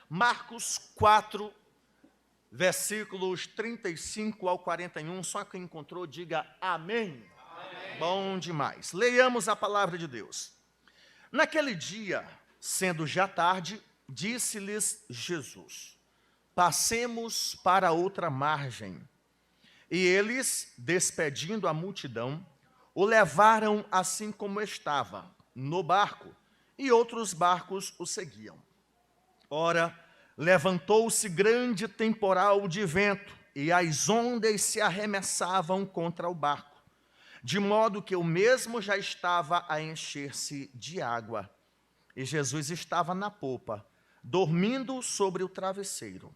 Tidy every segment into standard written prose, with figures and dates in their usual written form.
Marcos 4, versículos 35 ao 41. Só quem encontrou, diga amém. Amém. Bom demais. Leiamos a palavra de Deus. Naquele dia, sendo já tarde, disse-lhes Jesus: passemos para outra margem. E eles, despedindo a multidão, o levaram assim como estava, no barco, e outros barcos o seguiam. Ora, levantou-se grande temporal de vento, e as ondas se arremessavam contra o barco, de modo que o mesmo já estava a encher-se de água. E Jesus estava na popa, dormindo sobre o travesseiro.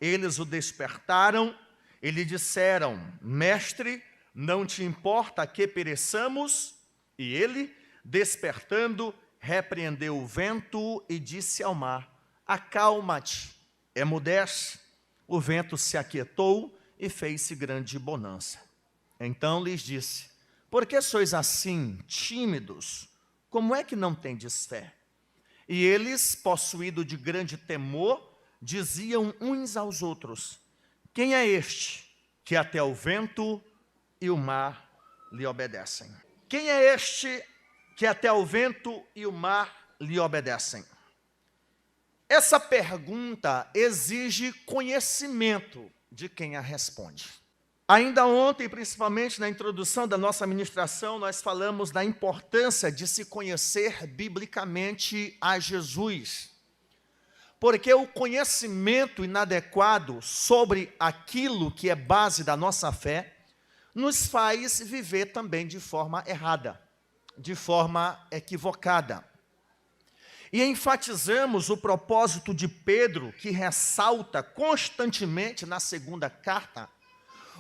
Eles o despertaram e lhe disseram: Mestre, não te importa que pereçamos? E ele, despertando, repreendeu o vento e disse ao mar: acalma-te, emudece. O vento se aquietou e fez-se grande bonança. Então lhes disse: por que sois assim, tímidos? Como é que não tendes fé? E eles, possuídos de grande temor, diziam uns aos outros: quem é este que até o vento e o mar lhe obedecem? Quem é este que até o vento e o mar lhe obedecem? Essa pergunta exige conhecimento de quem a responde. Ainda ontem, principalmente na introdução da nossa ministração, nós falamos da importância de se conhecer biblicamente a Jesus. Porque o conhecimento inadequado sobre aquilo que é base da nossa fé nos faz viver também de forma errada, de forma equivocada. E enfatizamos o propósito de Pedro, que ressalta constantemente na segunda carta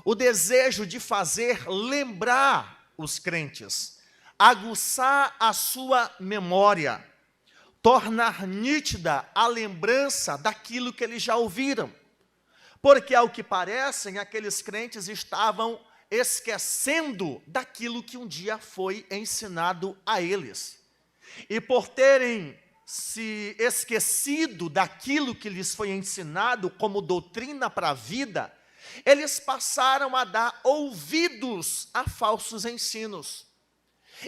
o desejo de fazer lembrar os crentes, aguçar a sua memória, tornar nítida a lembrança daquilo que eles já ouviram. Porque, ao que parecem, aqueles crentes estavam esquecendo daquilo que um dia foi ensinado a eles. E por terem se esquecido daquilo que lhes foi ensinado como doutrina para a vida, eles passaram a dar ouvidos a falsos ensinos.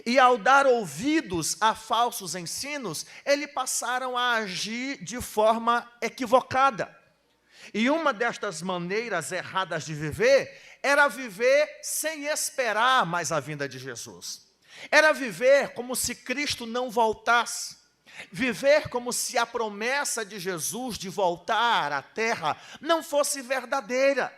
E ao dar ouvidos a falsos ensinos, eles passaram a agir de forma equivocada. E uma destas maneiras erradas de viver era viver sem esperar mais a vinda de Jesus. Era viver como se Cristo não voltasse. Viver como se a promessa de Jesus de voltar à terra não fosse verdadeira.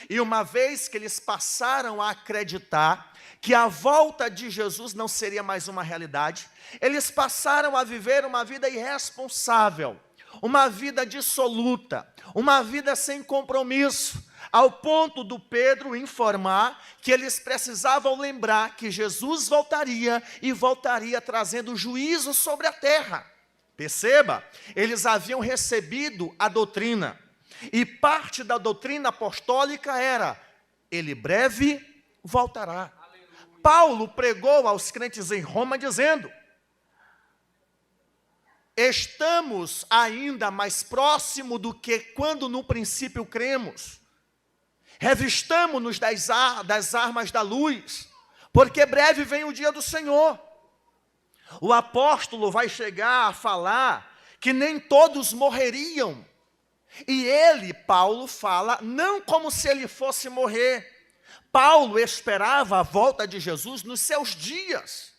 E uma vez que eles passaram a acreditar que a volta de Jesus não seria mais uma realidade, eles passaram a viver uma vida irresponsável, uma vida dissoluta, uma vida sem compromisso, ao ponto do Pedro informar que eles precisavam lembrar que Jesus voltaria e voltaria trazendo juízo sobre a terra. Perceba, eles haviam recebido a doutrina. E parte da doutrina apostólica era: ele breve voltará. Aleluia. Paulo pregou aos crentes em Roma dizendo: estamos ainda mais próximo do que quando no princípio cremos. Revistamo-nos das armas da luz, porque breve vem o dia do Senhor. O apóstolo vai chegar a falar que nem todos morreriam. E ele, Paulo, fala não como se ele fosse morrer. Paulo esperava a volta de Jesus nos seus dias.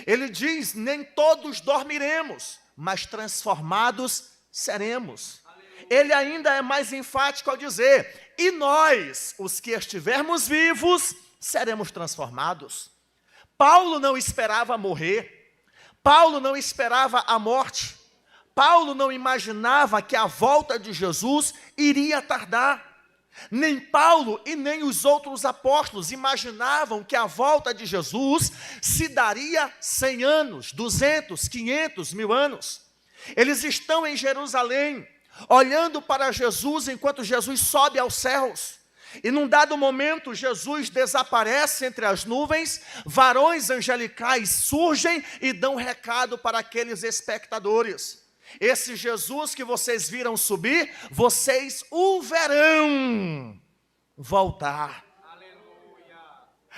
Ele diz: nem todos dormiremos, mas transformados seremos. Ele ainda é mais enfático ao dizer: e nós, os que estivermos vivos, seremos transformados. Paulo não esperava morrer. Paulo não esperava a morte. Paulo não imaginava que a volta de Jesus iria tardar. Nem Paulo e nem os outros apóstolos imaginavam que a volta de Jesus se daria 100 anos, 200, 500, 1000 anos. Eles estão em Jerusalém, olhando para Jesus enquanto Jesus sobe aos céus. E num dado momento, Jesus desaparece entre as nuvens, varões angelicais surgem e dão recado para aqueles espectadores. Esse Jesus que vocês viram subir, vocês o verão voltar.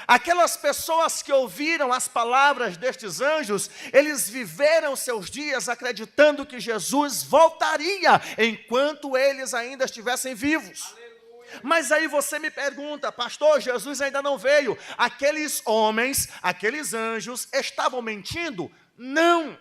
Aquelas pessoas que ouviram as palavras destes anjos, eles viveram seus dias acreditando que Jesus voltaria enquanto eles ainda estivessem vivos. Mas aí você me pergunta, pastor, Jesus ainda não veio. Aqueles homens, aqueles anjos, estavam mentindo? Não.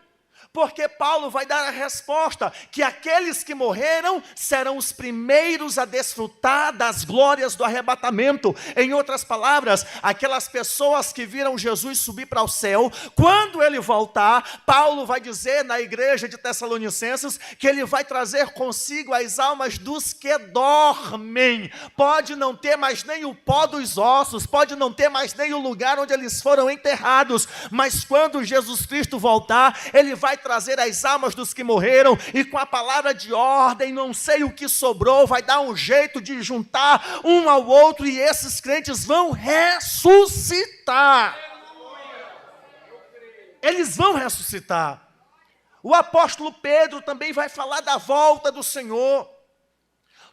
Porque Paulo vai dar a resposta, que aqueles que morreram serão os primeiros a desfrutar das glórias do arrebatamento. Em outras palavras, aquelas pessoas que viram Jesus subir para o céu, quando ele voltar, Paulo vai dizer na igreja de Tessalonicenses, que ele vai trazer consigo as almas dos que dormem. Pode não ter mais nem o pó dos ossos, pode não ter mais nem o lugar onde eles foram enterrados, mas quando Jesus Cristo voltar, ele vai trazer as almas dos que morreram, e com a palavra de ordem, não sei o que sobrou, vai dar um jeito de juntar um ao outro, e esses crentes vão ressuscitar. Eles vão ressuscitar. O apóstolo Pedro também vai falar da volta do Senhor.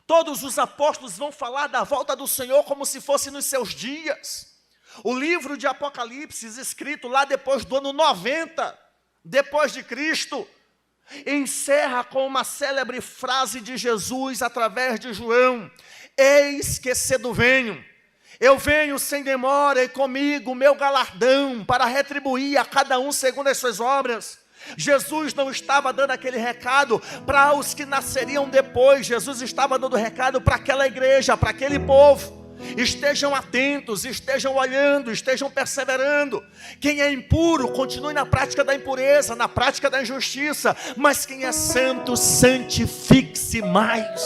Todos os apóstolos vão falar da volta do Senhor como se fosse nos seus dias. O livro de Apocalipse, escrito lá depois do ano 90, depois de Cristo, encerra com uma célebre frase de Jesus através de João: eis que cedo venho, eu venho sem demora, e comigo o meu galardão para retribuir a cada um segundo as suas obras. Jesus não estava dando aquele recado para os que nasceriam depois, Jesus estava dando recado para aquela igreja, para aquele povo. Estejam atentos, estejam olhando, estejam perseverando. Quem é impuro, continue na prática da impureza, na prática da injustiça. Mas quem é santo, santifique-se mais.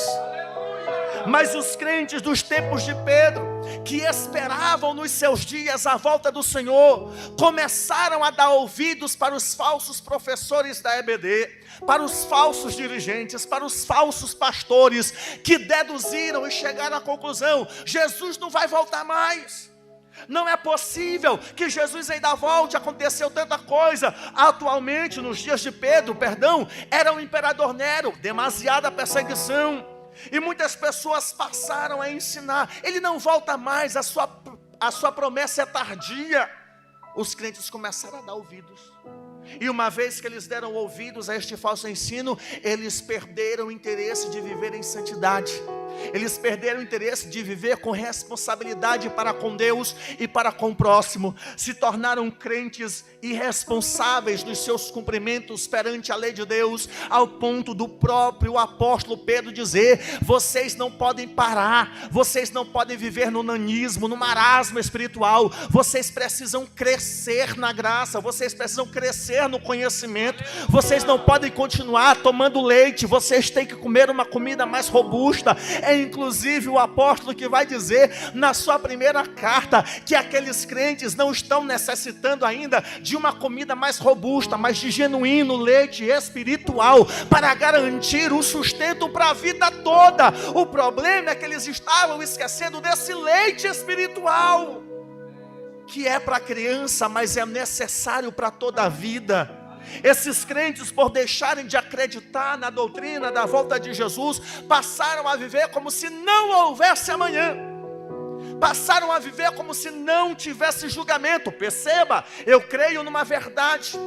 Mas os crentes dos tempos de Pedro, que esperavam nos seus dias a volta do Senhor, começaram a dar ouvidos para os falsos professores da EBD, para os falsos dirigentes, para os falsos pastores, que deduziram e chegaram à conclusão: Jesus não vai voltar mais. Não é possível que Jesus ainda volte, aconteceu tanta coisa. Atualmente, nos dias de Pedro, era o imperador Nero, demasiada perseguição. E muitas pessoas passaram a ensinar: ele não volta mais, a sua promessa é tardia. Os crentes começaram a dar ouvidos. E uma vez que eles deram ouvidos a este falso ensino, eles perderam o interesse de viver em santidade. Eles perderam o interesse de viver com responsabilidade para com Deus e para com o próximo. Se tornaram crentes irresponsáveis nos seus cumprimentos perante a lei de Deus, ao ponto do próprio apóstolo Pedro dizer: vocês não podem parar, vocês não podem viver no nanismo, no marasmo espiritual. Vocês precisam crescer na graça, vocês precisam crescer no conhecimento. Vocês não podem continuar tomando leite, vocês têm que comer uma comida mais robusta. É inclusive o apóstolo que vai dizer na sua primeira carta que aqueles crentes não estão necessitando ainda de uma comida mais robusta, mas de genuíno leite espiritual para garantir o sustento para a vida toda. O problema é que eles estavam esquecendo desse leite espiritual, que é para a criança, mas é necessário para toda a vida. Esses crentes, por deixarem de acreditar na doutrina da volta de Jesus, passaram a viver como se não houvesse amanhã. Passaram a viver como se não tivesse julgamento. Perceba, eu creio numa verdade,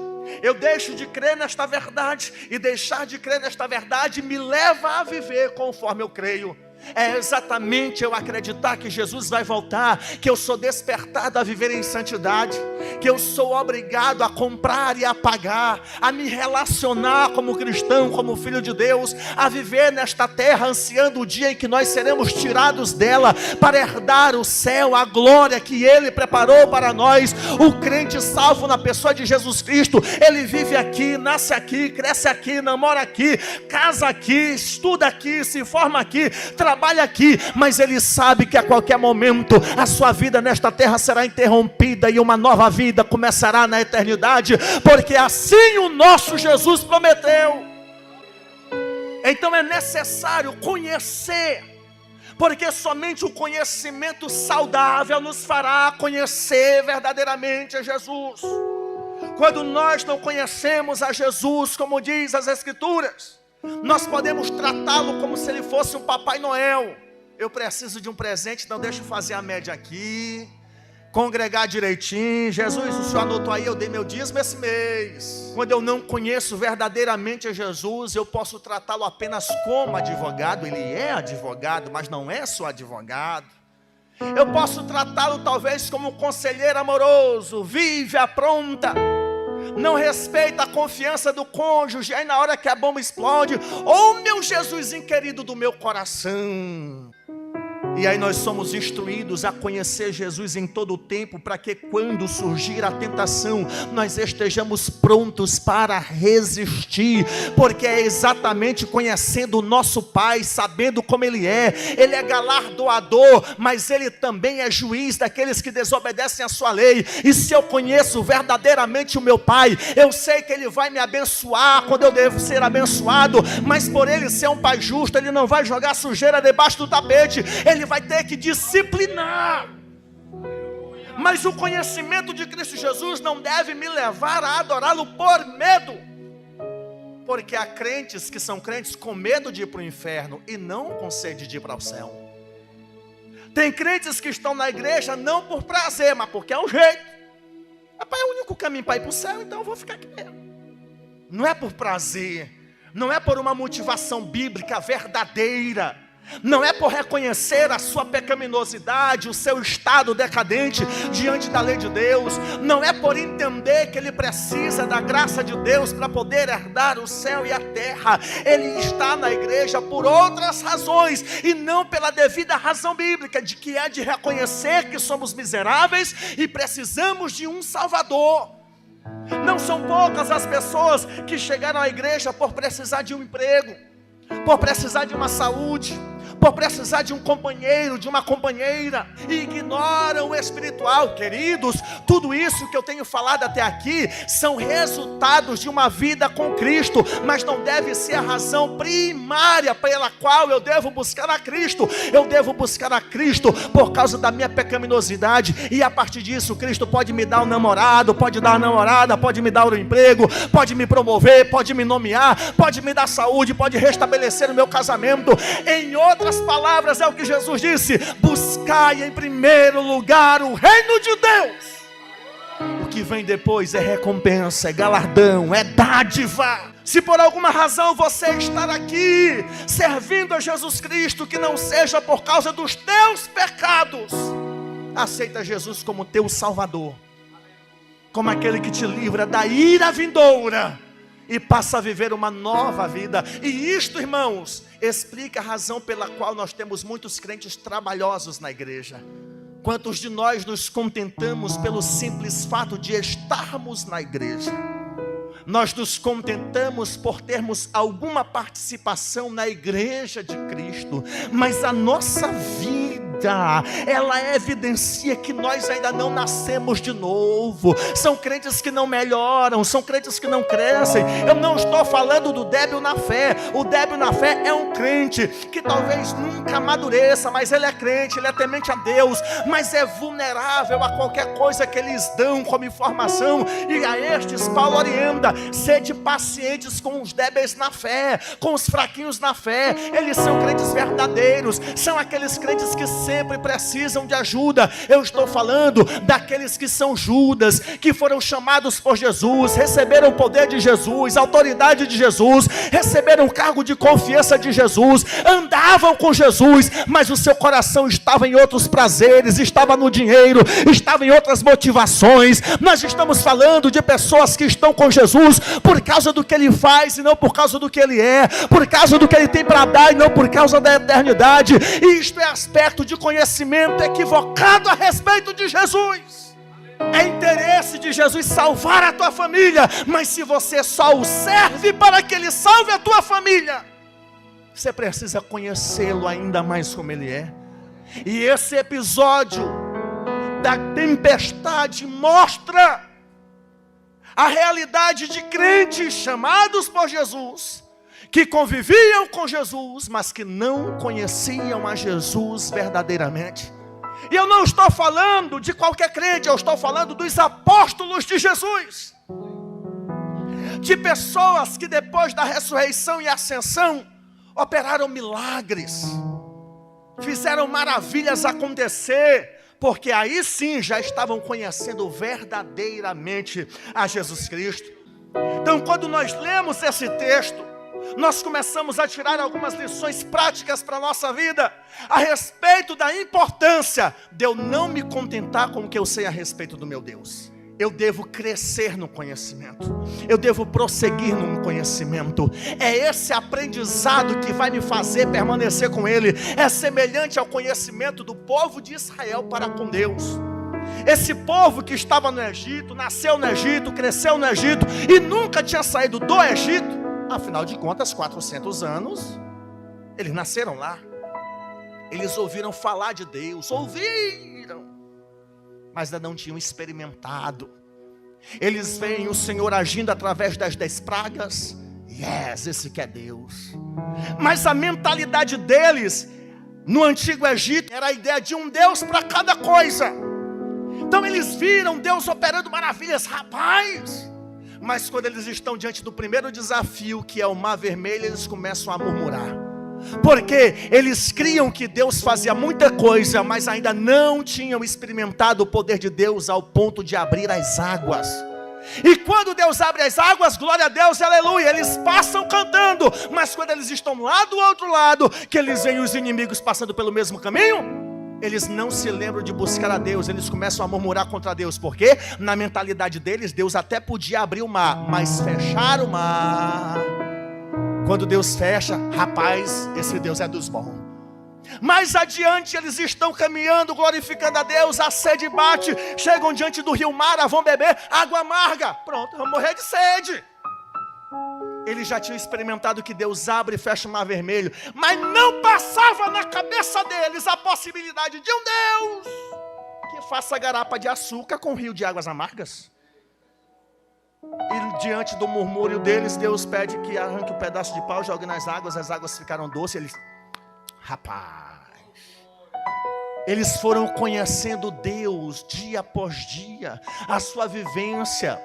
eu deixo de crer nesta verdade, e deixar de crer nesta verdade me leva a viver conforme eu creio. É exatamente eu acreditar que Jesus vai voltar, que eu sou despertado a viver em santidade, que eu sou obrigado a comprar e a pagar, a me relacionar como cristão, como filho de Deus, a viver nesta terra ansiando o dia em que nós seremos tirados dela para herdar o céu, a glória que Ele preparou para nós. O crente salvo na pessoa de Jesus Cristo, ele vive aqui, nasce aqui, cresce aqui, namora aqui, casa aqui, estuda aqui, se forma aqui, trabalha aqui, mas ele sabe que a qualquer momento a sua vida nesta terra será interrompida e uma nova vida começará na eternidade, porque assim o nosso Jesus prometeu. Então é necessário conhecer, porque somente o conhecimento saudável nos fará conhecer verdadeiramente a Jesus. Quando nós não conhecemos a Jesus, como diz as Escrituras, nós podemos tratá-lo como se ele fosse um Papai Noel. Eu preciso de um presente, então deixa eu fazer a média aqui, congregar direitinho. Jesus, o senhor anotou aí, eu dei meu dízimo esse mês. Quando eu não conheço verdadeiramente a Jesus, eu posso tratá-lo apenas como advogado. Ele é advogado, mas não é só advogado. Eu posso tratá-lo talvez como um conselheiro amoroso, vive, apronta, não respeita a confiança do cônjuge, aí na hora que a bomba explode, meu Jesusinho querido do meu coração. E aí nós somos instruídos a conhecer Jesus em todo o tempo, para que quando surgir a tentação, nós estejamos prontos para resistir, porque é exatamente conhecendo o nosso Pai, sabendo como Ele é galardoador, mas Ele também é juiz daqueles que desobedecem a sua lei. E se eu conheço verdadeiramente o meu Pai, eu sei que Ele vai me abençoar quando eu devo ser abençoado, mas por Ele ser um Pai justo, Ele não vai jogar sujeira debaixo do tapete, Ele vai ter que disciplinar. Mas o conhecimento de Cristo Jesus não deve me levar a adorá-lo por medo, porque há crentes que são crentes com medo de ir para o inferno e não com sede de ir para o céu. Tem crentes que estão na igreja não por prazer, mas porque é um jeito. Rapaz, é o único caminho para ir para o céu, então eu vou ficar aqui mesmo. Não é por prazer, não é por uma motivação bíblica verdadeira, não é por reconhecer a sua pecaminosidade, o seu estado decadente diante da lei de Deus, não é por entender que ele precisa da graça de Deus para poder herdar o céu e a terra. Ele está na igreja por outras razões, e não pela devida razão bíblica, de que é de reconhecer que somos miseráveis e precisamos de um Salvador. Não são poucas as pessoas que chegaram à igreja por precisar de um emprego, por precisar de uma saúde, por precisar de um companheiro, de uma companheira, e ignoram o espiritual. Queridos, tudo isso que eu tenho falado até aqui são resultados de uma vida com Cristo, mas não deve ser a razão primária pela qual eu devo buscar a Cristo. Eu devo buscar a Cristo por causa da minha pecaminosidade, e a partir disso Cristo pode me dar um namorado, pode dar uma namorada, pode me dar um emprego, pode me promover, pode me nomear, pode me dar saúde, pode restabelecer o meu casamento. Em outras palavras, é o que Jesus disse: buscai em primeiro lugar o reino de Deus. O que vem depois é recompensa, é galardão, é dádiva. Se por alguma razão você estar aqui servindo a Jesus Cristo, que não seja por causa dos teus pecados, aceita Jesus como teu Salvador, como aquele que te livra da ira vindoura e passa a viver uma nova vida. E isto, irmãos, explica a razão pela qual nós temos muitos crentes trabalhosos na igreja. Quantos de nós nos contentamos pelo simples fato de estarmos na igreja? Nós nos contentamos por termos alguma participação na igreja de Cristo, mas a nossa vida, ela evidencia que nós ainda não nascemos de novo. São crentes que não melhoram, são crentes que não crescem. Eu não estou falando do débil na fé. O débil na fé é um crente que talvez nunca amadureça, mas ele é crente, ele é temente a Deus, mas é vulnerável a qualquer coisa que eles dão como informação. E a estes Paulo orienta: sede pacientes com os débeis na fé, com os fraquinhos na fé. Eles são crentes verdadeiros, são aqueles crentes que sempre precisam de ajuda. Eu estou falando daqueles que são Judas, que foram chamados por Jesus, receberam o poder de Jesus, a autoridade de Jesus, receberam o cargo de confiança de Jesus, andavam com Jesus, mas o seu coração estava em outros prazeres, estava no dinheiro, estava em outras motivações. Nós estamos falando de pessoas que estão com Jesus por causa do que Ele faz e não por causa do que Ele é, por causa do que Ele tem para dar e não por causa da eternidade. E isto é aspecto de conhecimento equivocado a respeito de Jesus. É interesse de Jesus salvar a tua família, mas se você só o serve para que Ele salve a tua família, você precisa conhecê-lo ainda mais como Ele é. E esse episódio da tempestade mostra a realidade de crentes chamados por Jesus, que conviviam com Jesus, mas que não conheciam a Jesus verdadeiramente. E eu não estou falando de qualquer crente, eu estou falando dos apóstolos de Jesus. de pessoas que depois da ressurreição e ascensão operaram milagres, fizeram maravilhas acontecer, porque aí sim já estavam conhecendo verdadeiramente a Jesus Cristo. Então, quando nós lemos esse texto, nós começamos a tirar algumas lições práticas para a nossa vida, a respeito da importância de eu não me contentar com o que eu sei a respeito do meu Deus. Eu devo crescer no conhecimento, eu devo prosseguir no conhecimento. É esse aprendizado que vai me fazer permanecer com Ele. É semelhante ao conhecimento do povo de Israel para com Deus. Esse povo que estava no Egito, nasceu no Egito, cresceu no Egito e nunca tinha saído do Egito. Afinal de contas, 400 anos, eles nasceram lá. Eles ouviram falar de Deus, mas ainda não tinham experimentado. Eles veem o Senhor agindo através das 10 pragas. Esse que é Deus. Mas a mentalidade deles, no antigo Egito, era a ideia de um Deus para cada coisa. Então eles viram Deus operando maravilhas, rapaz. Mas quando eles estão diante do primeiro desafio, que é o Mar Vermelho, eles começam a murmurar. Porque eles criam que Deus fazia muita coisa, mas ainda não tinham experimentado o poder de Deus ao ponto de abrir as águas. E quando Deus abre as águas, glória a Deus, aleluia, eles passam cantando. Mas quando eles estão lá do outro lado, que eles veem os inimigos passando pelo mesmo caminho, eles não se lembram de buscar a Deus. Eles começam a murmurar contra Deus, porque na mentalidade deles, Deus até podia abrir o mar, mas fechar o mar, quando Deus fecha, rapaz, esse Deus é dos bons. Mais adiante eles estão caminhando, glorificando a Deus, a sede bate, chegam diante do rio Mara, vão beber água amarga, pronto, vão morrer de sede. Eles já tinham experimentado que Deus abre e fecha o Mar Vermelho, mas não passava na cabeça deles a possibilidade de um Deus que faça garapa de açúcar com um rio de águas amargas. E diante do murmúrio deles, Deus pede que arranque um pedaço de pau, jogue nas águas, as águas ficaram doces. Eles, rapaz, eles foram conhecendo Deus dia após dia, a sua vivência.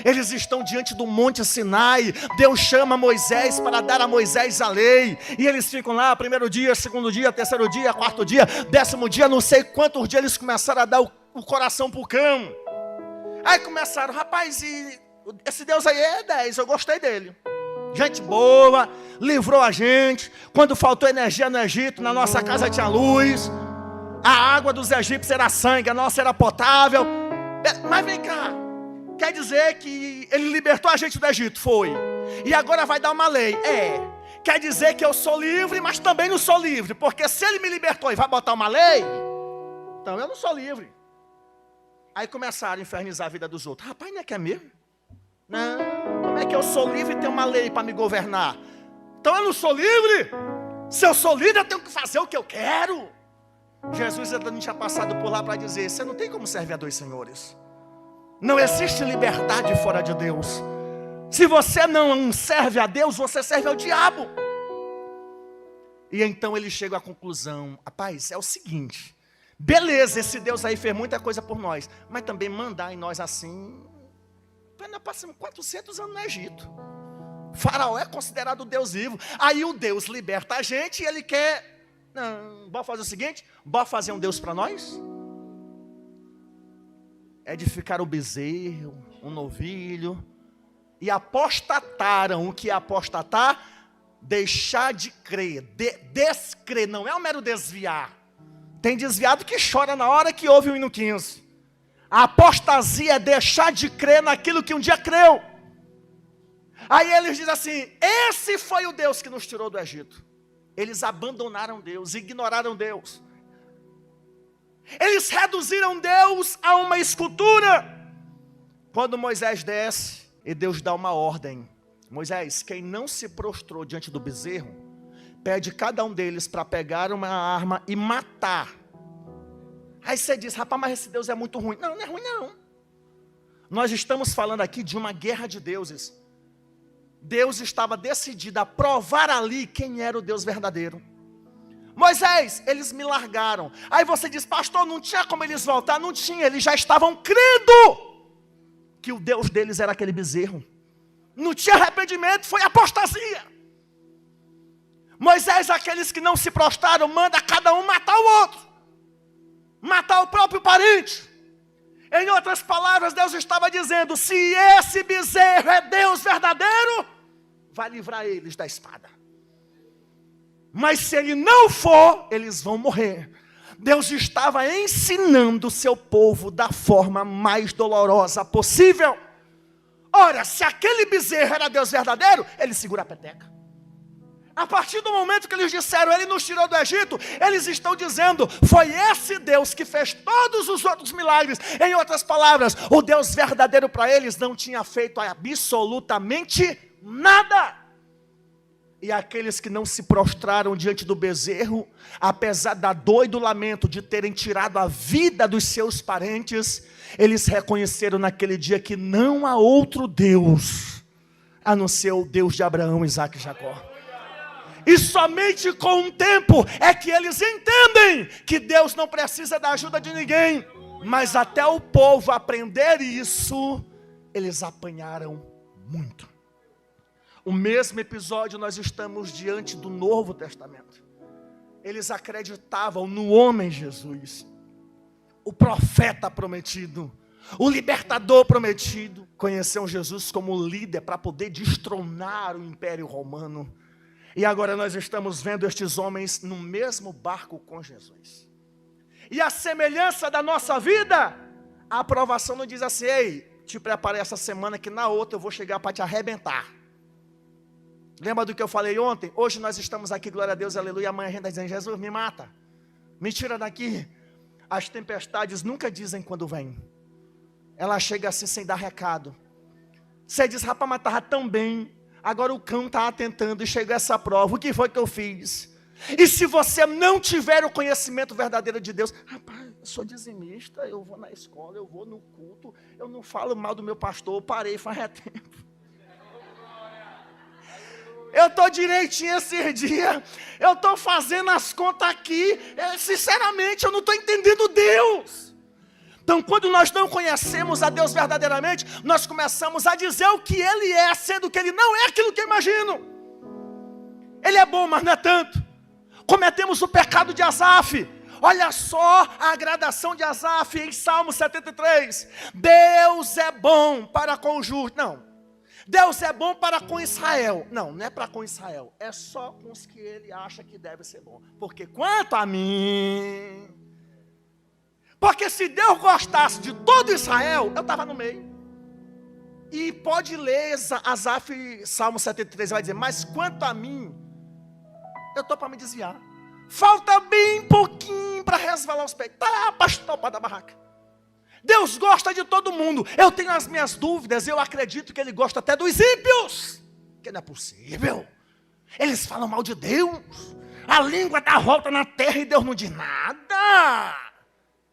Eles estão diante do Monte Sinai. Deus chama Moisés para dar a Moisés a lei. E eles ficam lá, primeiro dia, segundo dia, terceiro dia, quarto dia, 10º dia, não sei quantos dias eles começaram a dar o coração para o cão. Aí começaram, rapaz, e esse Deus aí é 10, eu gostei dele. Gente boa, livrou a gente. Quando faltou energia no Egito, na nossa casa tinha luz. A água dos egípcios era sangue, a nossa era potável. Mas vem cá, quer dizer que ele libertou a gente do Egito? Foi. E agora vai dar uma lei? Quer dizer que eu sou livre, mas também não sou livre. Porque se ele me libertou e vai botar uma lei, então eu não sou livre. Aí começaram a infernizar a vida dos outros. Rapaz, não é que é mesmo? Não, como é que eu sou livre e tenho uma lei para me governar? Então eu não sou livre? Se eu sou livre, eu tenho que fazer o que eu quero. Jesus ainda não tinha passado por lá para dizer, você não tem como servir a 2 senhores. Não existe liberdade fora de Deus. Se você não serve a Deus, você serve ao diabo. E então ele chega à conclusão, rapaz, é o seguinte, beleza, esse Deus aí fez muita coisa por nós, mas também mandar em nós assim, nós passamos 400 anos no Egito. Faraó é considerado Deus vivo. Aí o Deus liberta a gente e ele quer, não, bora fazer o seguinte, bora fazer um Deus para nós? Edificar o bezerro, um novilho, e apostataram. O que é apostatar? Deixar de crer, descrer, não é um mero desviar. Tem desviado que chora na hora que ouve o hino 15. A apostasia é deixar de crer naquilo que um dia creu. Aí eles dizem assim, esse foi o Deus que nos tirou do Egito. Eles abandonaram Deus, ignoraram Deus. Eles reduziram Deus a uma escultura. Quando Moisés desce e Deus dá uma ordem, Moisés, quem não se prostrou diante do bezerro, pede cada um deles para pegar uma arma e matar. Aí você diz, rapaz, mas esse Deus é muito ruim. Não, não é ruim não. Nós estamos falando aqui de uma guerra de deuses. Deus estava decidido a provar ali quem era o Deus verdadeiro. Moisés, eles me largaram. Aí você diz, pastor, não tinha como eles voltar? Não tinha, eles já estavam crendo que o Deus deles era aquele bezerro. Não tinha arrependimento, foi apostasia. Moisés, aqueles que não se prostraram, manda cada um matar o outro. Matar o próprio parente. Em outras palavras, Deus estava dizendo, se esse bezerro é Deus verdadeiro, vai livrar eles da espada. Mas se ele não for, eles vão morrer. Deus estava ensinando o seu povo da forma mais dolorosa possível. Ora, se aquele bezerro era Deus verdadeiro, ele segura a peteca. A partir do momento que eles disseram, ele nos tirou do Egito, eles estão dizendo, foi esse Deus que fez todos os outros milagres. Em outras palavras, o Deus verdadeiro para eles não tinha feito absolutamente nada. E aqueles que não se prostraram diante do bezerro, apesar da dor e do lamento de terem tirado a vida dos seus parentes, eles reconheceram naquele dia que não há outro Deus, a não ser o Deus de Abraão, Isaque e Jacó. E somente com o tempo é que eles entendem que Deus não precisa da ajuda de ninguém. Mas até o povo aprender isso, eles apanharam muito. O mesmo episódio nós estamos diante do Novo Testamento. Eles acreditavam no homem Jesus, o profeta prometido, o libertador prometido. Conheceram Jesus como líder para poder destronar o Império Romano. E agora nós estamos vendo estes homens no mesmo barco com Jesus. E a semelhança da nossa vida, a aprovação não diz assim, ei, te prepare essa semana que na outra eu vou chegar para te arrebentar. Lembra do que eu falei ontem? Hoje nós estamos aqui, glória a Deus, aleluia. Amanhã a gente está dizendo, Jesus, me mata. Me tira daqui. As tempestades nunca dizem quando vêm. Ela chega assim sem dar recado. Você diz, rapaz, mas estava tão bem. Agora o cão está atentando e chegou essa prova. O que foi que eu fiz? E se você não tiver o conhecimento verdadeiro de Deus, rapaz, eu sou dizimista, eu vou na escola, eu vou no culto, eu não falo mal do meu pastor, eu parei faz tempo. Eu estou direitinho esse dia, eu estou fazendo as contas aqui, sinceramente eu não estou entendendo Deus. Então quando nós não conhecemos a Deus verdadeiramente, nós começamos a dizer o que Ele é, sendo que Ele não é aquilo que eu imagino. Ele é bom, mas não é tanto. Cometemos o pecado de Asaf. Olha só a gradação de Asaf em Salmo 73. Deus é bom para com o justo. Não. Deus é bom para com Israel. Não, não é para com Israel. É só com os que ele acha que deve ser bom. Porque quanto a mim... Porque se Deus gostasse de todo Israel, eu estava no meio. E pode ler Asaf, Salmo 73, vai dizer, mas quanto a mim, eu estou para me desviar. Falta bem pouquinho para resvalar os pés. Tá, pastor, o pau da barraca. Deus gosta de todo mundo. Eu tenho as minhas dúvidas, eu acredito que Ele gosta até dos ímpios. Que não é possível. Eles falam mal de Deus. A língua dá volta na terra e Deus não diz nada.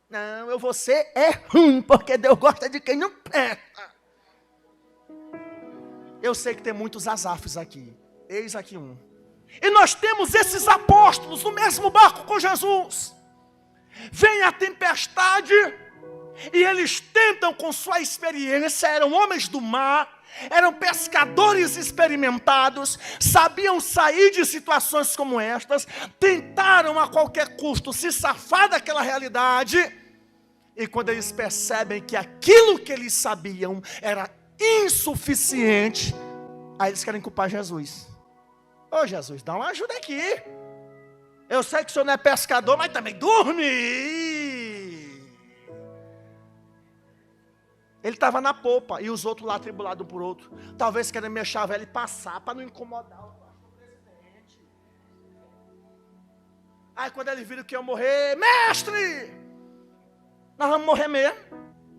Não, você é ruim, porque Deus gosta de quem não presta. Eu sei que tem muitos Asafs aqui. Eis aqui um. E nós temos esses apóstolos no mesmo barco com Jesus. Vem a tempestade e eles tentam com sua experiência, eram homens do mar, eram pescadores experimentados, sabiam sair de situações como estas, tentaram a qualquer custo se safar daquela realidade, e quando eles percebem que aquilo que eles sabiam era insuficiente, aí eles querem culpar Jesus. Ô Jesus, dá uma ajuda aqui. Eu sei que o senhor não é pescador, mas também dorme. Ele estava na popa e os outros lá atribulados um por outro. Talvez querendo mexer a vela e passar para não incomodar o pastor presidente. Aí quando eles viram que iam morrer, mestre, nós vamos morrer mesmo.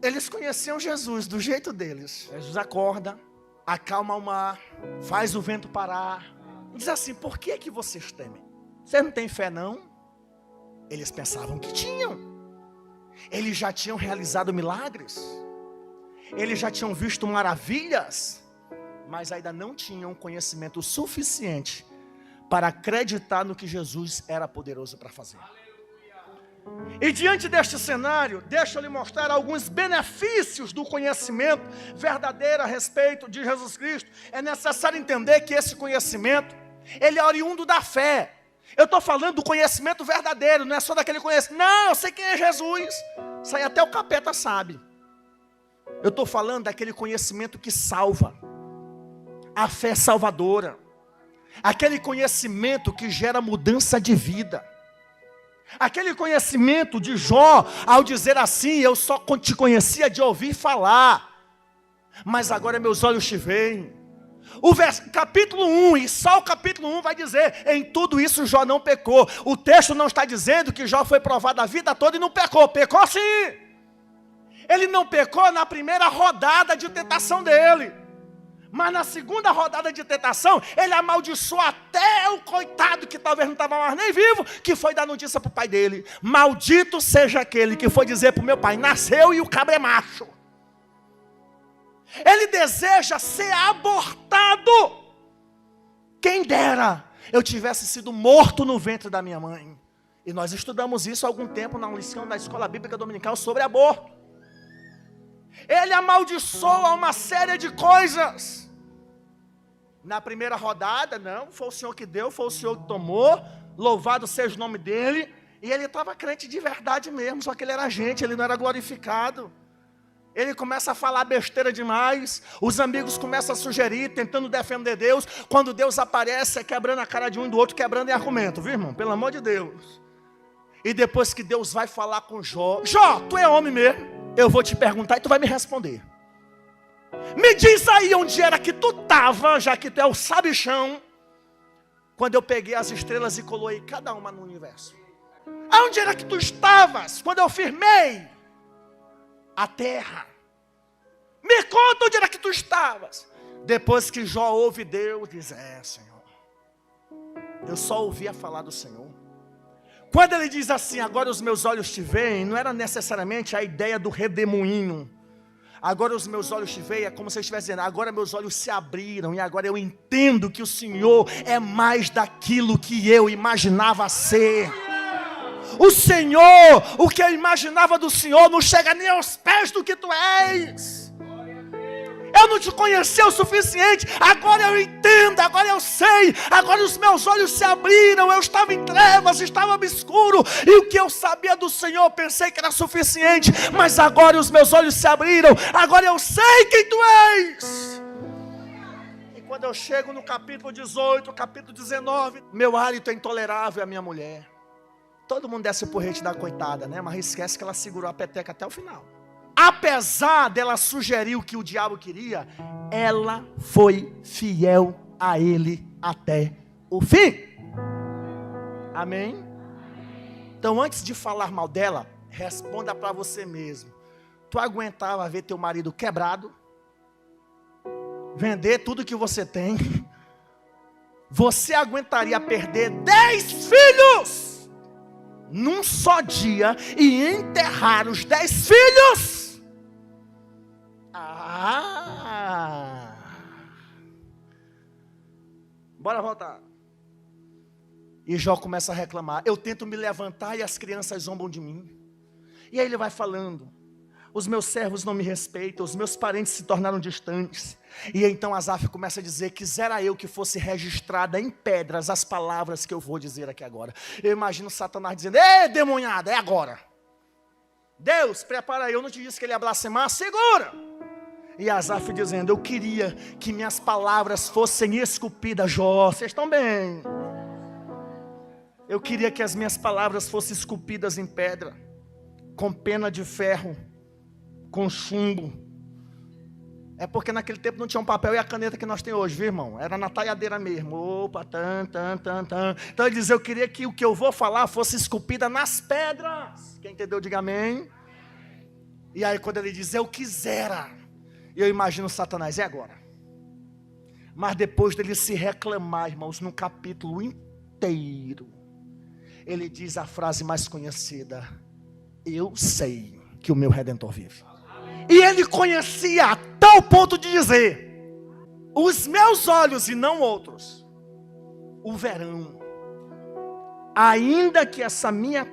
Eles conheciam Jesus do jeito deles. Jesus acorda, acalma o mar, faz o vento parar. Diz assim, por que que vocês temem? Vocês não têm fé não? Eles pensavam que tinham. Eles já tinham realizado milagres. Eles já tinham visto maravilhas. Mas ainda não tinham conhecimento suficiente para acreditar no que Jesus era poderoso para fazer. E diante deste cenário, deixa eu lhe mostrar alguns benefícios do conhecimento verdadeiro a respeito de Jesus Cristo. É necessário entender que esse conhecimento, ele é oriundo da fé. Eu estou falando do conhecimento verdadeiro, não é só daquele conhecimento. Não, eu sei quem é Jesus. Isso aí até o capeta sabe. Eu estou falando daquele conhecimento que salva. A fé salvadora. Aquele conhecimento que gera mudança de vida. Aquele conhecimento de Jó, ao dizer assim, eu só te conhecia de ouvir falar, mas agora meus olhos te veem. Capítulo 1, e só o capítulo 1 vai dizer, em tudo isso Jó não pecou. O texto não está dizendo que Jó foi provado a vida toda e não pecou. Pecou sim. Ele não pecou na primeira rodada de tentação dele. Mas na segunda rodada de tentação, ele amaldiçoou até o coitado que talvez não estava mais nem vivo, que foi dar notícia para o pai dele. Maldito seja aquele que foi dizer para o meu pai, nasceu e o cabra é macho. Ele deseja ser abortado. Quem dera eu tivesse sido morto no ventre da minha mãe. E nós estudamos isso há algum tempo na lição da Escola Bíblica Dominical sobre aborto. Ele amaldiçoa uma série de coisas. Na primeira rodada, não, foi o Senhor que deu, foi o Senhor que tomou, louvado seja o nome dele, e ele estava crente de verdade mesmo, só que ele era gente, ele não era glorificado. Ele começa a falar besteira demais, os amigos começam a sugerir, tentando defender Deus, quando Deus aparece, é quebrando a cara de um e do outro, quebrando em argumento, viu irmão? Pelo amor de Deus. E depois que Deus vai falar com Jó, Jó, tu é homem mesmo? Eu vou te perguntar e tu vai me responder. Me diz aí onde era que tu estava, já que tu é o sabichão, quando eu peguei as estrelas e coloquei cada uma no universo. Aonde era que tu estavas, quando eu firmei a terra? Me conta onde era que tu estavas. Depois que Jó ouve Deus, diz, Senhor, eu só ouvia falar do Senhor. Quando ele diz assim, agora os meus olhos te veem, não era necessariamente a ideia do redemoinho. Agora os meus olhos te veem, é como se ele estivesse dizendo, agora meus olhos se abriram e agora eu entendo que o Senhor é mais daquilo que eu imaginava ser. O Senhor, o que eu imaginava do Senhor não chega nem aos pés do que tu és. Eu não te conhecia o suficiente, agora eu entendo, agora eu sei, agora os meus olhos se abriram, eu estava em trevas, estava obscuro, e o que eu sabia do Senhor, pensei que era suficiente, mas agora os meus olhos se abriram, agora eu sei quem tu és. E quando eu chego no capítulo 18, capítulo 19, meu hálito é intolerável à minha mulher. Todo mundo desce o porrete da coitada, né? Mas esquece que ela segurou a peteca até o final. Apesar dela sugerir o que o diabo queria, ela foi fiel a ele até o fim. Amém? Então antes de falar mal dela, responda para você mesmo. Tu aguentava ver teu marido quebrado? Vender tudo que você tem? Você aguentaria perder 10 filhos num só dia e enterrar os 10 filhos? Bora voltar. E Jó começa a reclamar. Eu tento me levantar e as crianças zombam de mim. E aí ele vai falando. Os meus servos não me respeitam, os meus parentes se tornaram distantes. E então Asaf começa a dizer, quisera eu que fosse registrada em pedras as palavras que eu vou dizer aqui agora. Eu imagino Satanás dizendo, ei demoniada, é agora. Deus, prepara aí, eu não te disse que ele ia blasfemar, segura. E Asaf dizendo, eu queria que minhas palavras fossem esculpidas. Jó, vocês estão bem? Eu queria que as minhas palavras fossem esculpidas em pedra, com pena de ferro, com chumbo. É porque naquele tempo não tinha um papel e a caneta que nós temos hoje, viu irmão? Era na talhadeira mesmo. Opa, Então ele diz, eu queria que o que eu vou falar fosse esculpida nas pedras. Quem entendeu, diga amém. E aí quando ele diz, eu quisera, eu imagino Satanás, é agora. Mas depois dele se reclamar, irmãos, no capítulo inteiro, ele diz a frase mais conhecida, eu sei que o meu Redentor vive. E ele conhecia a tal ponto de dizer, os meus olhos e não outros o verão, ainda que essa minha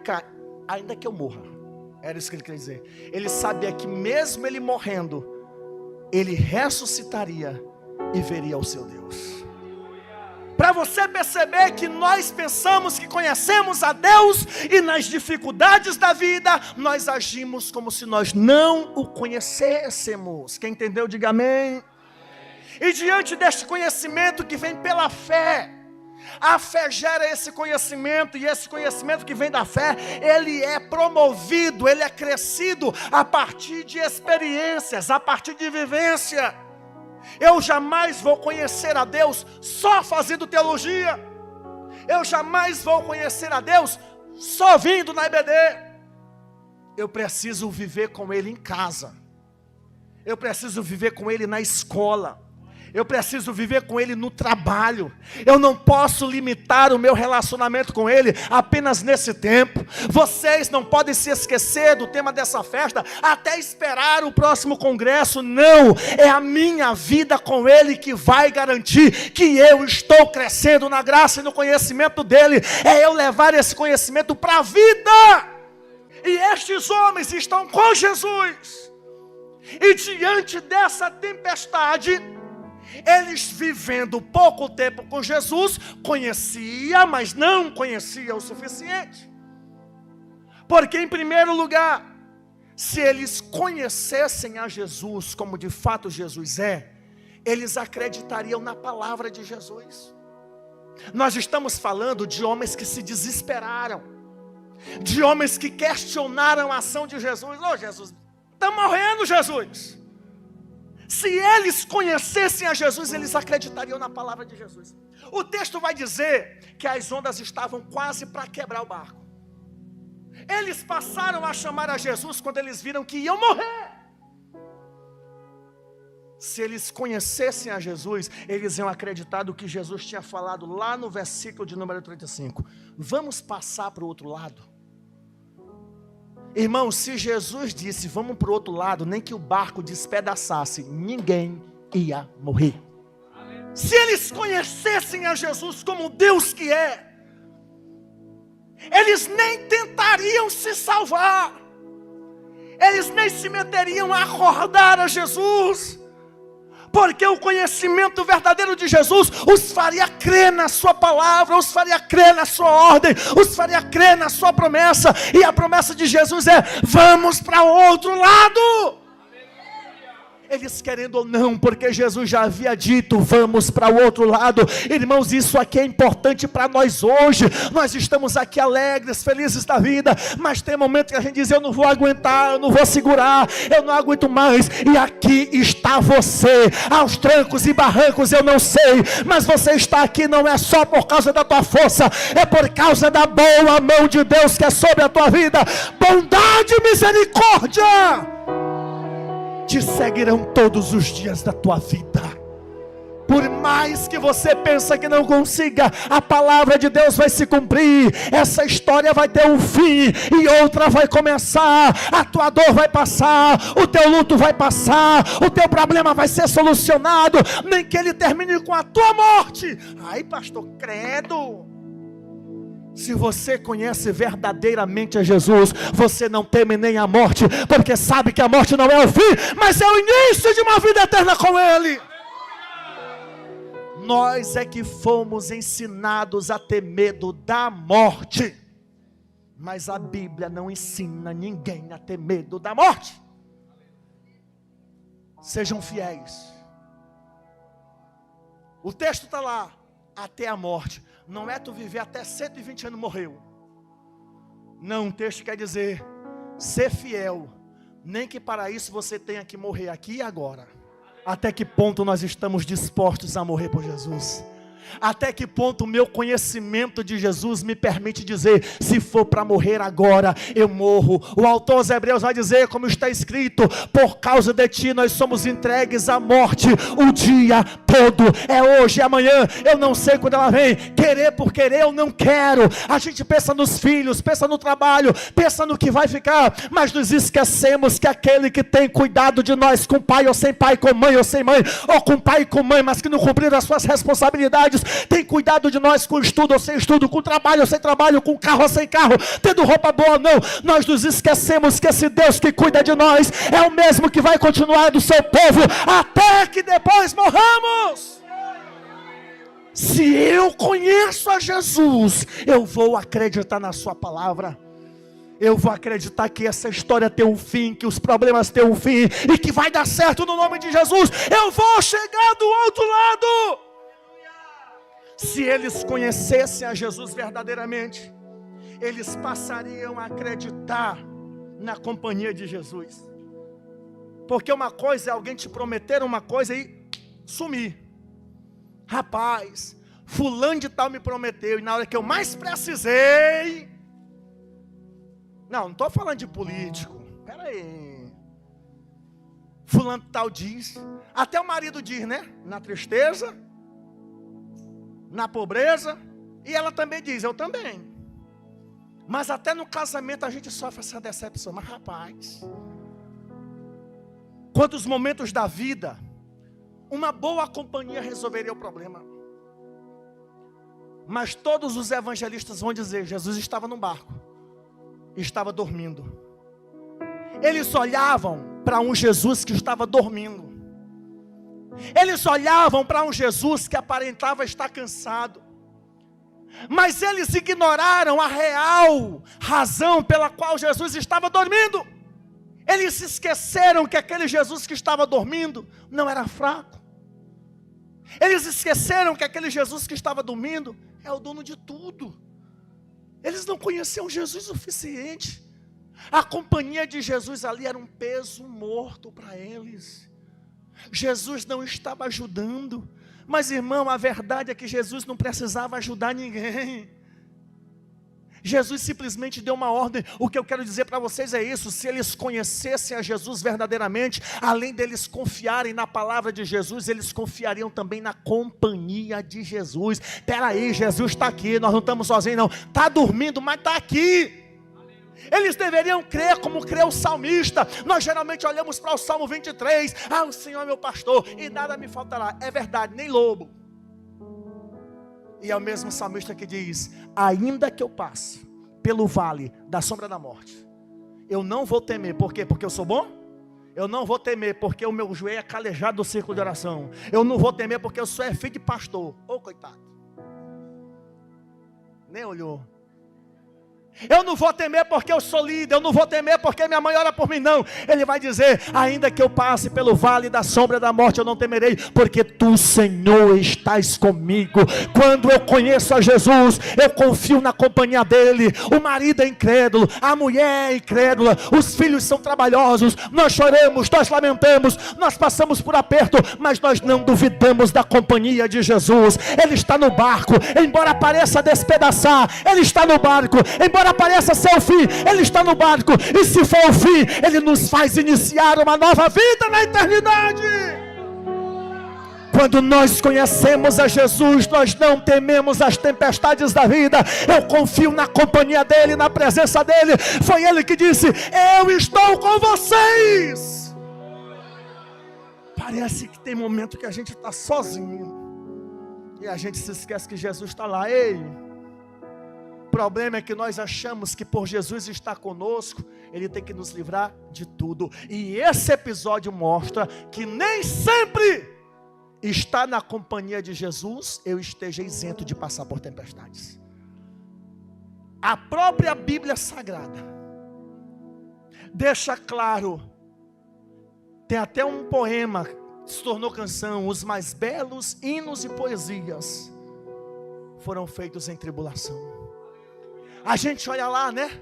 ainda que eu morra. Era isso que ele queria dizer. Ele sabia que mesmo ele morrendo, ele ressuscitaria e veria o seu Deus. Para você perceber que nós pensamos que conhecemos a Deus e nas dificuldades da vida, nós agimos como se nós não o conhecêssemos. Quem entendeu, diga amém. E diante deste conhecimento que vem pela fé, a fé gera esse conhecimento, e esse conhecimento que vem da fé, ele é promovido, ele é crescido a partir de experiências, a partir de vivência. Eu jamais vou conhecer a Deus só fazendo teologia. Eu jamais vou conhecer a Deus só vindo na IBD. Eu preciso viver com Ele em casa. Eu preciso viver com Ele na escola. Eu preciso viver com Ele no trabalho. Eu não posso limitar o meu relacionamento com Ele apenas nesse tempo. Vocês não podem se esquecer do tema dessa festa até esperar o próximo congresso. Não, é a minha vida com Ele que vai garantir que eu estou crescendo na graça e no conhecimento dEle. É eu levar esse conhecimento para a vida. E estes homens estão com Jesus. E diante dessa tempestade, eles vivendo pouco tempo com Jesus, conhecia, mas não conhecia o suficiente. Porque em primeiro lugar, se eles conhecessem a Jesus como de fato Jesus é, eles acreditariam na palavra de Jesus. Nós estamos falando de homens que se desesperaram, de homens que questionaram a ação de Jesus. Ô Jesus, está morrendo Jesus. Se eles conhecessem a Jesus, eles acreditariam na palavra de Jesus. O texto vai dizer que as ondas estavam quase para quebrar o barco. Eles passaram a chamar a Jesus quando eles viram que iam morrer. Se eles conhecessem a Jesus, eles iam acreditar do que Jesus tinha falado lá no versículo de número 35. Vamos passar para o outro lado. Irmão, se Jesus disse, vamos para o outro lado, nem que o barco despedaçasse, ninguém ia morrer. Se eles conhecessem a Jesus como Deus que é, eles nem tentariam se salvar, eles nem se meteriam a acordar a Jesus, porque o conhecimento verdadeiro de Jesus os faria crer na sua palavra, os faria crer na sua ordem, os faria crer na sua promessa. E a promessa de Jesus é: vamos para o outro lado. Eles querendo ou não, porque Jesus já havia dito, vamos para o outro lado. Irmãos, isso aqui é importante para nós hoje. Nós estamos aqui alegres, felizes da vida, mas tem momento que a gente diz, eu não vou aguentar, eu não vou segurar, eu não aguento mais. E aqui está você, aos trancos e barrancos, eu não sei, mas você está aqui não é só por causa da tua força, é por causa da boa mão de Deus que é sobre a tua vida. Bondade e misericórdia te seguirão todos os dias da tua vida. Por mais que você pense que não consiga, a palavra de Deus vai se cumprir. Essa história vai ter um fim e outra vai começar. A tua dor vai passar, o teu luto vai passar, o teu problema vai ser solucionado, nem que ele termine com a tua morte. Ai, pastor, credo. Se você conhece verdadeiramente a Jesus, você não teme nem a morte, porque sabe que a morte não é o fim, mas é o início de uma vida eterna com Ele. Nós é que fomos ensinados a ter medo da morte, mas a Bíblia não ensina ninguém a ter medo da morte. Sejam fiéis. O texto está lá, até a morte. Não é tu viver até 120 anos morreu. Não, o texto quer dizer, ser fiel, nem que para isso você tenha que morrer aqui e agora. Até que ponto nós estamos dispostos a morrer por Jesus? Até que ponto o meu conhecimento de Jesus me permite dizer, se for para morrer agora, eu morro. O autor aos Hebreus vai dizer, como está escrito, por causa de ti nós somos entregues à morte o dia todo. É hoje, é amanhã, eu não sei quando ela vem. Querer por querer eu não quero. A gente pensa nos filhos, pensa no trabalho, pensa no que vai ficar, mas nos esquecemos que aquele que tem cuidado de nós, com pai ou sem pai, com mãe ou sem mãe, ou com pai e com mãe, mas que não cumpriram as suas responsabilidades, tempestades, tem cuidado de nós com estudo ou sem estudo, com trabalho ou sem trabalho, com carro ou sem carro, tendo roupa boa ou não. Nós nos esquecemos que esse Deus que cuida de nós é o mesmo que vai continuar do seu povo até que depois morramos. Se eu conheço a Jesus, eu vou acreditar na sua palavra. Eu vou acreditar que essa história tem um fim, que os problemas têm um fim, e que vai dar certo no nome de Jesus. Eu vou chegar do outro lado. Se eles conhecessem a Jesus verdadeiramente, eles passariam a acreditar na companhia de Jesus. Porque uma coisa é alguém te prometer uma coisa e sumir. Rapaz, fulano de tal me prometeu, e na hora que eu mais precisei... Não estou falando de político. Espera aí. Fulano de tal diz. Até o marido diz, né? Na tristeza, na pobreza. E ela também diz, eu também. Mas até no casamento a gente sofre essa decepção. Mas rapaz, quantos momentos da vida uma boa companhia resolveria o problema? Mas todos os evangelistas vão dizer, Jesus estava no barco, estava dormindo. Eles olhavam para um Jesus que estava dormindo. Eles olhavam para um Jesus que aparentava estar cansado. Mas eles ignoraram a real razão pela qual Jesus estava dormindo. Eles se esqueceram que aquele Jesus que estava dormindo não era fraco. Eles esqueceram que aquele Jesus que estava dormindo é o dono de tudo. Eles não conheciam Jesus o suficiente. A companhia de Jesus ali era um peso morto para eles. Jesus não estava ajudando. Mas irmão, a verdade é que Jesus não precisava ajudar ninguém. Jesus simplesmente deu uma ordem. O que eu quero dizer para vocês é isso: se eles conhecessem a Jesus verdadeiramente, além deles confiarem na palavra de Jesus, eles confiariam também na companhia de Jesus. Espera aí, Jesus está aqui, nós não estamos sozinhos não. Está dormindo, mas está aqui. Eles deveriam crer como creu o salmista. Nós geralmente olhamos para o Salmo 23. Ah, o Senhor é meu pastor e nada me faltará. É verdade, nem lobo. E é o mesmo salmista que diz: ainda que eu passe pelo vale da sombra da morte, eu não vou temer. Por quê? Porque eu sou bom? Eu não vou temer porque o meu joelho é calejado do círculo de oração. Eu não vou temer porque eu sou filho de pastor. Ô, coitado, nem olhou. Eu não vou temer porque eu sou líder. Eu não vou temer porque minha mãe ora por mim, não. Ele vai dizer: ainda que eu passe pelo vale da sombra da morte, eu não temerei, porque tu, Senhor, estás comigo. Quando eu conheço a Jesus, eu confio na companhia dele. O marido é incrédulo, a mulher é incrédula, os filhos são trabalhosos, nós choramos, nós lamentamos, nós passamos por aperto, mas nós não duvidamos da companhia de Jesus. Ele está no barco, embora pareça despedaçar, ele está no barco, embora pareça ser o fim, ele está no barco, e se for o fim, ele nos faz iniciar uma nova vida na eternidade. Quando nós conhecemos a Jesus, nós não tememos as tempestades da vida. Eu confio na companhia dele, na presença dele. Foi ele que disse: eu estou com vocês. Parece que tem momento que a gente está sozinho e a gente se esquece que Jesus está lá. Ei, o problema é que nós achamos que por Jesus estar conosco, ele tem que nos livrar de tudo. E esse episódio mostra que nem sempre estar na companhia de Jesus eu esteja isento de passar por tempestades. A própria Bíblia Sagrada deixa claro, tem até um poema que se tornou canção: os mais belos hinos e poesias foram feitos em tribulação. A gente olha lá, né?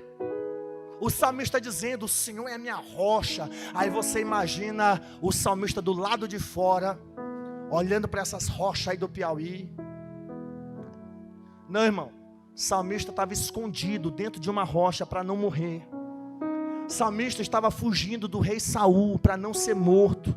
O salmista dizendo: o Senhor é a minha rocha. Aí você imagina o salmista do lado de fora, olhando para essas rochas aí do Piauí. Não, irmão, o salmista estava escondido dentro de uma rocha para não morrer. O salmista estava fugindo do rei Saul para não ser morto.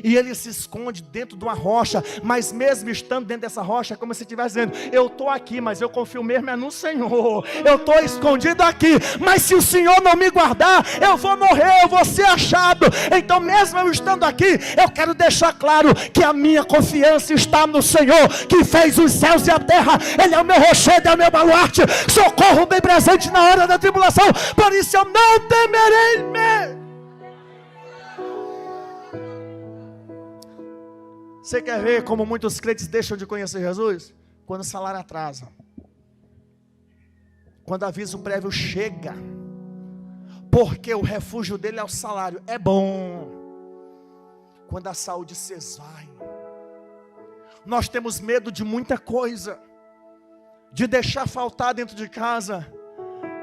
E ele se esconde dentro de uma rocha, mas mesmo estando dentro dessa rocha, é como se estivesse dizendo: eu estou aqui, mas eu confio mesmo é no Senhor. Eu estou escondido aqui, mas se o Senhor não me guardar, eu vou morrer, eu vou ser achado. Então mesmo eu estando aqui, eu quero deixar claro que a minha confiança está no Senhor, que fez os céus e a terra. Ele é o meu rochedo, é o meu baluarte, socorro bem presente na hora da tribulação. Por isso eu não temerei medo. Você quer ver como muitos crentes deixam de conhecer Jesus? Quando o salário atrasa, quando o aviso prévio chega, porque o refúgio dele é o salário. É bom quando a saúde se esvai. Nós temos medo de muita coisa, de deixar faltar dentro de casa,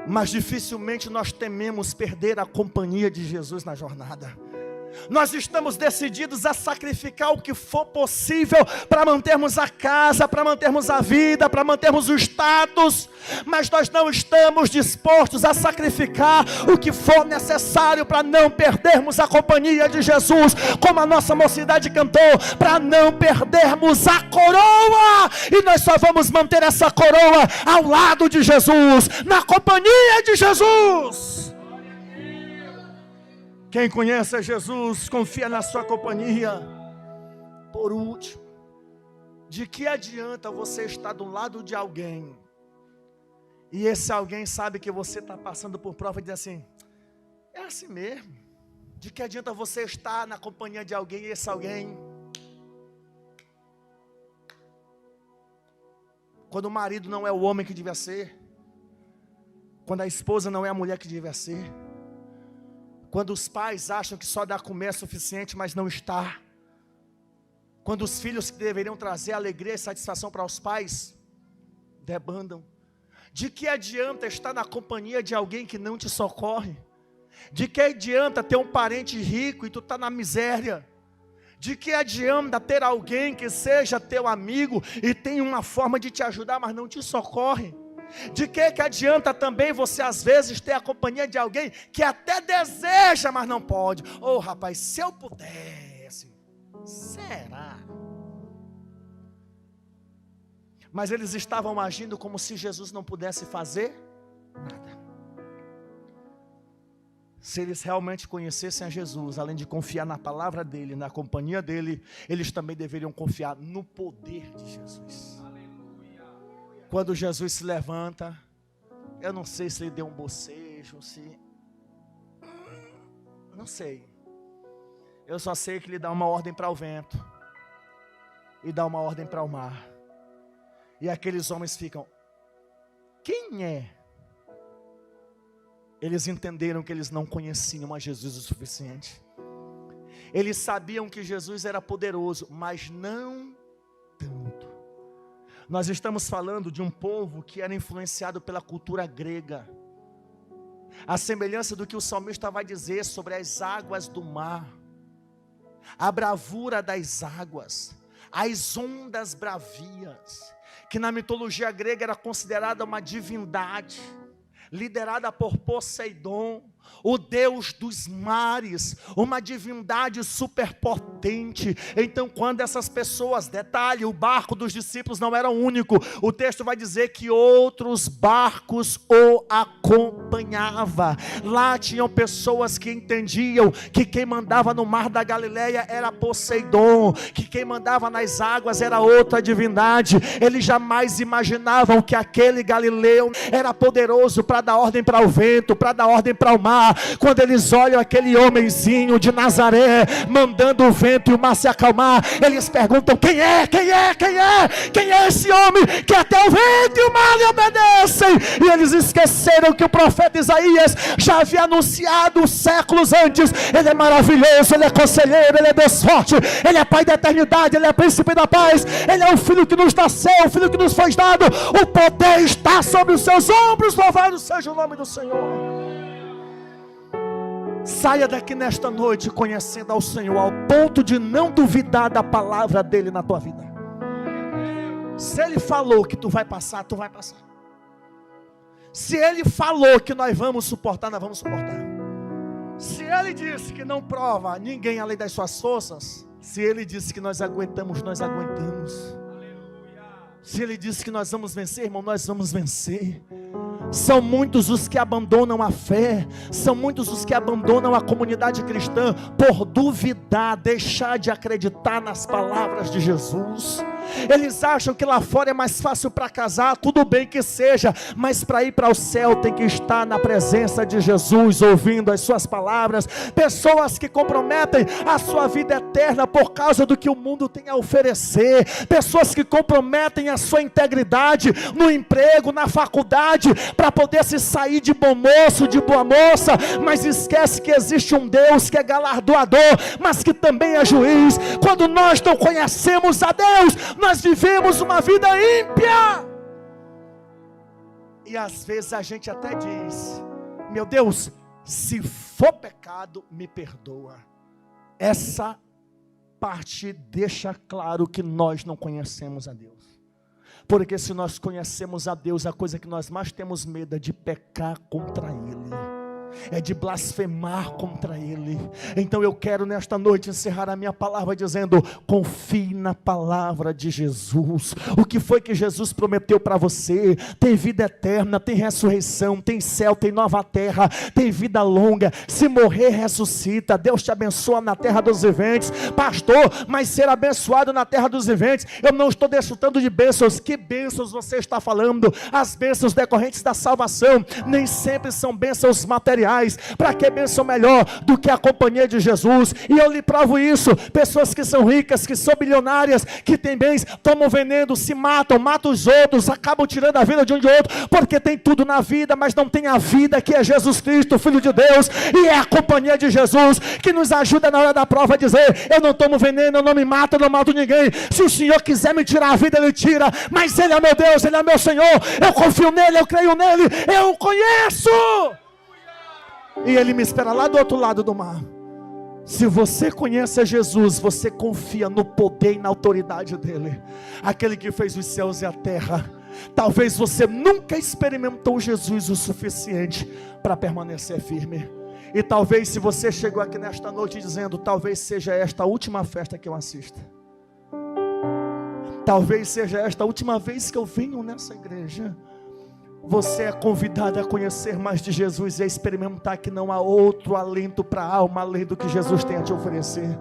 mas dificilmente nós tememos perder a companhia de Jesus na jornada. Nós estamos decididos a sacrificar o que for possível para mantermos a casa, para mantermos a vida, para mantermos o status, mas nós não estamos dispostos a sacrificar o que for necessário para não perdermos a companhia de Jesus, como a nossa mocidade cantou, para não perdermos a coroa. E nós só vamos manter essa coroa ao lado de Jesus, na companhia de Jesus. Quem conhece Jesus, confia na sua companhia. Por último, de que adianta você estar do lado de alguém, e esse alguém sabe que você está passando por prova e diz assim: é assim mesmo. De que adianta você estar na companhia de alguém e esse alguém, quando o marido não é o homem que devia ser, quando a esposa não é a mulher que devia ser, quando os pais acham que só dar comer é suficiente, mas não está, quando os filhos que deveriam trazer alegria e satisfação para os pais, debandam. De que adianta estar na companhia de alguém que não te socorre? De que adianta ter um parente rico e tu está na miséria? De que adianta ter alguém que seja teu amigo e tem uma forma de te ajudar, mas não te socorre? De que adianta também você às vezes ter a companhia de alguém que até deseja, mas não pode? Oh rapaz, se eu pudesse, será? Mas eles estavam agindo como se Jesus não pudesse fazer nada. Se eles realmente conhecessem a Jesus, além de confiar na palavra dele, na companhia dele, eles também deveriam confiar no poder de Jesus. Quando Jesus se levanta, eu não sei se ele deu um bocejo, não sei. Eu só sei que ele dá uma ordem para o vento e dá uma ordem para o mar. E aqueles homens ficam: quem é? Eles entenderam que eles não conheciam a Jesus o suficiente. Eles sabiam que Jesus era poderoso, mas não tanto. Nós estamos falando de um povo que era influenciado pela cultura grega. A semelhança do que o salmista vai dizer sobre as águas do mar, a bravura das águas, as ondas bravias, que na mitologia grega era considerada uma divindade, liderada por Poseidon, o Deus dos mares, uma divindade superpotente. Então quando essas pessoas, detalhe, o barco dos discípulos não era o único, o texto vai dizer que outros barcos o acompanhavam. Lá tinham pessoas que entendiam que quem mandava no mar da Galileia era Poseidon, que quem mandava nas águas era outra divindade. Eles jamais imaginavam que aquele Galileu era poderoso para dar ordem para o vento, para dar ordem para o mar. Quando eles olham aquele homenzinho de Nazaré mandando o vento e o mar se acalmar, eles perguntam: quem é? Quem é? Quem é? Quem é esse homem que até o vento e o mar lhe obedecem? E eles esqueceram que o profeta Isaías já havia anunciado séculos antes: ele é maravilhoso, ele é conselheiro, ele é Deus forte, ele é Pai da eternidade, ele é príncipe da paz, ele é o filho que nos nasceu, o filho que nos foi dado, o poder está sobre os seus ombros, louvado seja o nome do Senhor. Saia daqui nesta noite conhecendo ao Senhor, ao ponto de não duvidar da palavra dele na tua vida. Se ele falou que tu vai passar, tu vai passar. Se ele falou que nós vamos suportar, nós vamos suportar. Se ele disse que não prova ninguém além das suas forças, Se Ele disse que nós aguentamos, nós aguentamos. Se Ele disse que nós vamos vencer, irmão, nós vamos vencer. São muitos os que abandonam a fé, são muitos os que abandonam a comunidade cristã por duvidar, deixar de acreditar nas palavras de Jesus. Eles acham que lá fora é mais fácil para casar, tudo bem que seja, mas para ir para o céu tem que estar na presença de Jesus, ouvindo as suas palavras. Pessoas que comprometem a sua vida eterna por causa do que o mundo tem a oferecer, pessoas que comprometem a sua integridade no emprego, na faculdade, para poder se sair de bom moço, de boa moça, mas esquece que existe um Deus que é galardoador, mas que também é juiz. Quando nós não conhecemos a Deus, nós vivemos uma vida ímpia. E às vezes a gente até diz: meu Deus, se for pecado, me perdoa. Essa parte deixa claro que nós não conhecemos a Deus. Porque se nós conhecemos a Deus, a coisa que nós mais temos medo é de pecar contra Ele, é de blasfemar contra Ele. Então eu quero nesta noite encerrar a minha palavra dizendo: confie na palavra de Jesus. O que foi que Jesus prometeu para você? Tem vida eterna, tem ressurreição, tem céu, tem nova terra, tem vida longa. Se morrer, ressuscita. Deus te abençoa na terra dos viventes. Pastor, mas ser abençoado na terra dos viventes, eu não estou desfrutando de bênçãos. Que bênçãos você está falando? As bênçãos decorrentes da salvação nem sempre são bênçãos materiais. Para que bênção melhor do que a companhia de Jesus? E eu lhe provo isso. Pessoas que são ricas, que são bilionárias, que têm bens, tomam veneno, se matam, matam os outros, acabam tirando a vida de um de outro, porque tem tudo na vida, mas não tem a vida que é Jesus Cristo, Filho de Deus. E é a companhia de Jesus que nos ajuda na hora da prova a dizer: eu não tomo veneno, eu não me mato, eu não mato ninguém. Se o Senhor quiser me tirar a vida, Ele tira, mas Ele é meu Deus, Ele é meu Senhor. Eu confio nele, eu creio nele, eu o conheço. E Ele me espera lá do outro lado do mar. Se você conhece a Jesus, você confia no poder e na autoridade dEle, aquele que fez os céus e a terra. Talvez você nunca experimentou Jesus o suficiente para permanecer firme. E talvez, se você chegou aqui nesta noite dizendo: talvez seja esta a última festa que eu assista, talvez seja esta a última vez que eu venho nessa igreja, você é convidado a conhecer mais de Jesus e a experimentar que não há outro alento para a alma além do que Jesus tem a te oferecer.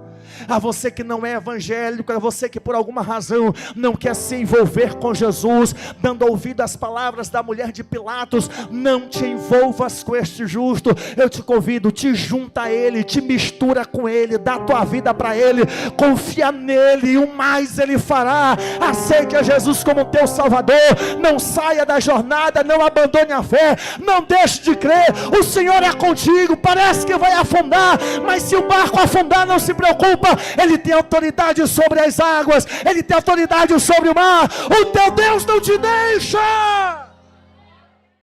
A você que não é evangélico, a você que por alguma razão não quer se envolver com Jesus, dando ouvido às palavras da mulher de Pilatos: não te envolvas com este justo. Eu te convido, te junta a Ele, te mistura com Ele, dá tua vida para Ele, confia nele e o mais Ele fará. Aceite a Jesus como teu Salvador, não saia da jornada, não abandone a fé, não deixe de crer. O Senhor é contigo. Parece que vai afundar, mas se o barco afundar, não se preocupe, Ele tem autoridade sobre as águas, Ele tem autoridade sobre o mar. O teu Deus não te deixa.